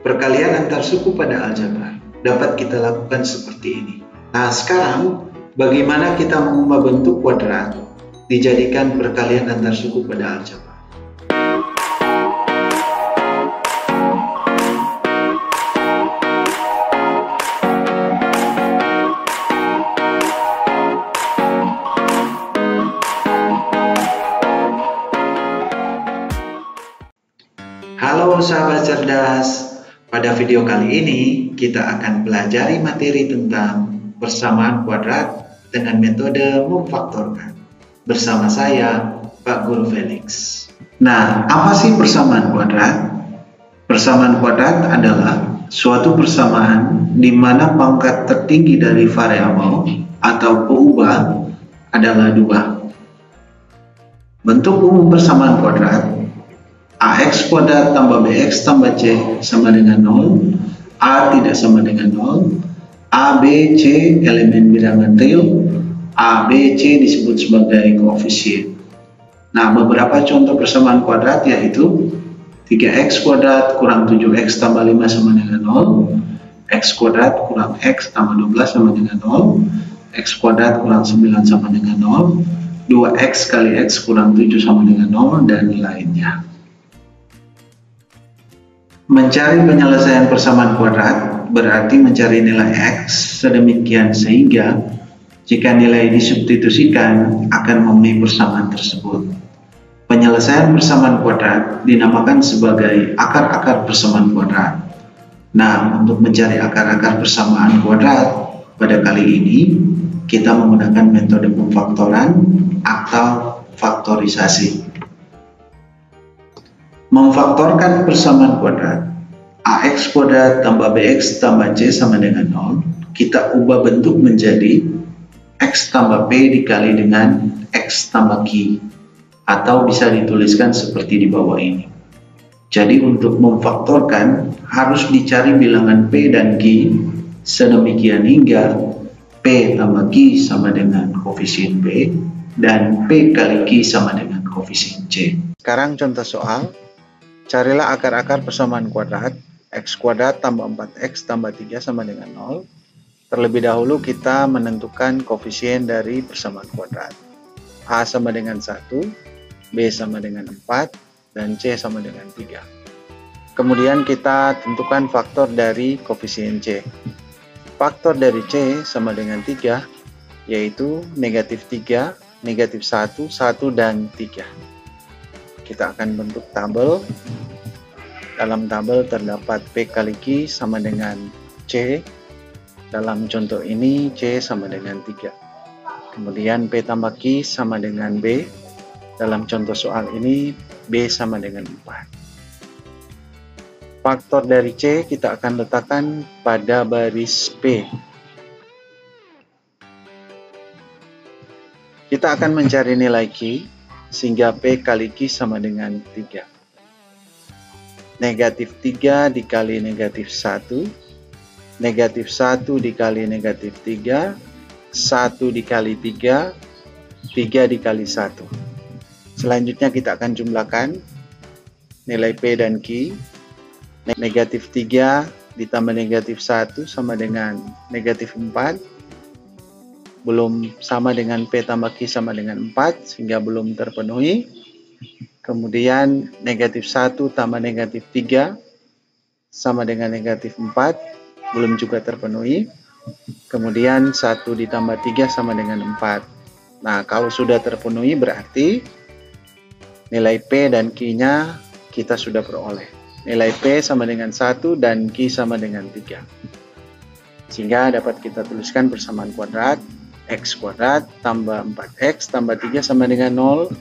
Perkalian antar suku pada aljabar dapat kita lakukan seperti ini. Nah, sekarang bagaimana kita mengubah bentuk kuadrat dijadikan perkalian antar suku pada aljabar? Halo sahabat cerdas, pada video kali ini kita akan pelajari materi tentang persamaan kuadrat dengan metode memfaktorkan. Bersama saya, Pak Guru Felix. Nah, apa sih persamaan kuadrat? Persamaan kuadrat adalah suatu persamaan di mana pangkat tertinggi dari variabel atau peubah adalah 2. Bentuk umum persamaan kuadrat AX kuadrat tambah BX tambah C sama dengan 0, A tidak sama dengan 0, A, B, C elemen bilangan real, A, B, C disebut sebagai koefisien. Nah, beberapa contoh persamaan kuadrat yaitu 3X kuadrat kurang 7X tambah 5 sama dengan 0, X kuadrat kurang X tambah 12 sama dengan 0, X kuadrat kurang 9 sama dengan 0, 2X kali X kurang 7 sama dengan 0, dan lainnya. Mencari penyelesaian persamaan kuadrat berarti mencari nilai X sedemikian sehingga jika nilai disubstitusikan akan memenuhi persamaan tersebut. Penyelesaian persamaan kuadrat dinamakan sebagai akar-akar persamaan kuadrat. Nah, untuk mencari akar-akar persamaan kuadrat pada kali ini kita menggunakan metode pemfaktoran atau faktorisasi. Memfaktorkan persamaan kuadrat AX kuadrat tambah BX tambah C sama dengan 0, kita ubah bentuk menjadi X tambah P dikali dengan X tambah Q, atau bisa dituliskan seperti di bawah ini. Jadi untuk memfaktorkan harus dicari bilangan P dan Q sedemikian hingga P tambah Q sama dengan koefisien P dan P kali Q sama dengan koefisien C. Sekarang contoh soal. Carilah akar-akar persamaan kuadrat X kuadrat tambah 4X tambah 3 sama dengan 0. Terlebih dahulu kita menentukan koefisien dari persamaan kuadrat. A sama dengan 1, B sama dengan 4, dan C sama dengan 3. Kemudian kita tentukan faktor dari koefisien C. Faktor dari C sama dengan 3, yaitu negatif 3, negatif 1, 1, dan 3. Kita akan bentuk tabel. Dalam tabel terdapat P kali Q sama dengan C. Dalam contoh ini C sama dengan 3. Kemudian P tambah Q sama dengan B. Dalam contoh soal ini B sama dengan 4. Faktor dari C kita akan letakkan pada baris P. Kita akan mencari nilai Q sehingga P kali Q sama dengan 3. Negatif 3 dikali negatif 1, negatif 1 dikali negatif 3, 1 dikali 3, 3 dikali 1. Selanjutnya kita akan jumlahkan nilai P dan Q. Negatif 3 ditambah negatif 1 sama dengan negatif 4. Belum sama dengan P tambah Q sama dengan 4 sehingga belum terpenuhi. Kemudian negatif 1 tambah negatif 3 sama dengan negatif 4 belum juga terpenuhi. Kemudian 1 ditambah 3 sama dengan 4. Nah, kalau sudah terpenuhi berarti nilai P dan Q nya kita sudah peroleh. Nilai P sama dengan 1 dan Q sama dengan 3. Sehingga dapat kita tuliskan persamaan kuadrat X kuadrat tambah 4X tambah 3 sama dengan 0,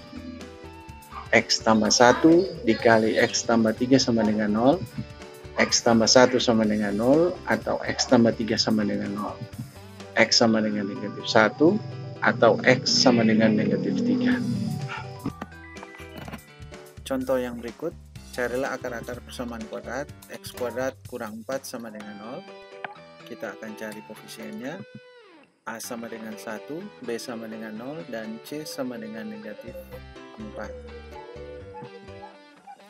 X tambah 1 dikali X tambah 3 sama dengan 0, X tambah 1 sama dengan 0, atau X tambah 3 sama dengan 0, X sama dengan negatif 1, atau X sama dengan negatif 3. Contoh yang berikut, carilah akar-akar persamaan kuadrat X kuadrat kurang 4 sama dengan 0. Kita akan cari koefisiennya. A sama dengan 1, B sama dengan 0, dan C sama dengan negatif 4.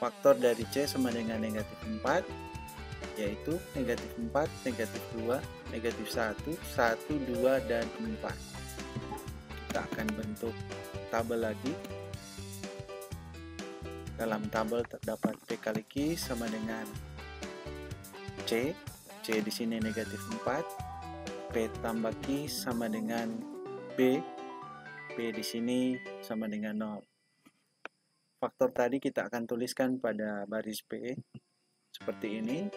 Faktor dari C sama dengan negatif 4. yaitu negatif 4, negatif 2, negatif 1, 1, 2, dan 4. Kita akan bentuk tabel lagi. Dalam tabel terdapat P kali Q sama dengan C. C di sini negatif 4. P tambah Q sama dengan B. P di sini sama dengan 0. Faktor tadi kita akan tuliskan pada baris P seperti ini.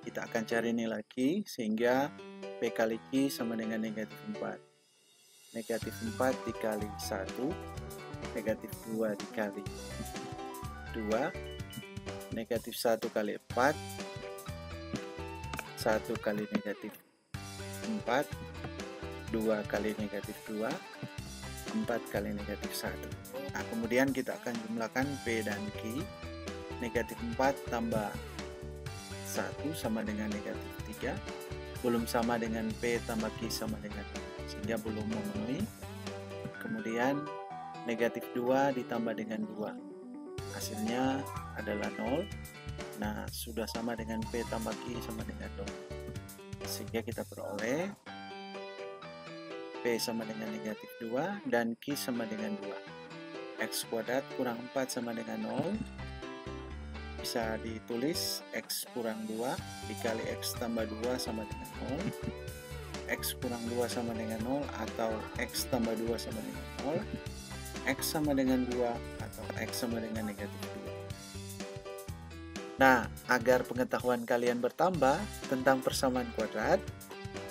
Kita akan cari nilai Q sehingga P kali Q sama dengan negatif 4. Negatif 4 dikali 1, negatif 2 dikali 2, negatif 1 kali 4, 1 kali negatif 4, 2 kali negatif 2, 4 kali negatif 1. Nah, kemudian kita akan jumlahkan P dan Q. Negatif 4 tambah 1 sama dengan negatif 3. Belum sama dengan P tambah Q sama dengan 0, sehingga belum memenuhi. Kemudian negatif 2 ditambah dengan 2. Hasilnya adalah 0. Nah, sudah sama dengan P tambah Q sama dengan 0. Sehingga kita peroleh P sama dengan negatif 2 dan Q sama dengan 2. X kuadrat kurang 4 sama dengan 0. Bisa ditulis X kurang 2 dikali X tambah 2 sama dengan 0. X kurang 2 sama dengan 0 atau X tambah 2 sama dengan 0. X sama dengan 2 atau X sama dengan negatif 2. Nah, agar pengetahuan kalian bertambah tentang persamaan kuadrat,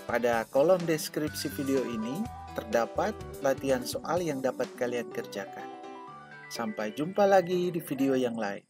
pada kolom deskripsi video ini terdapat latihan soal yang dapat kalian kerjakan. Sampai jumpa lagi di video yang lain.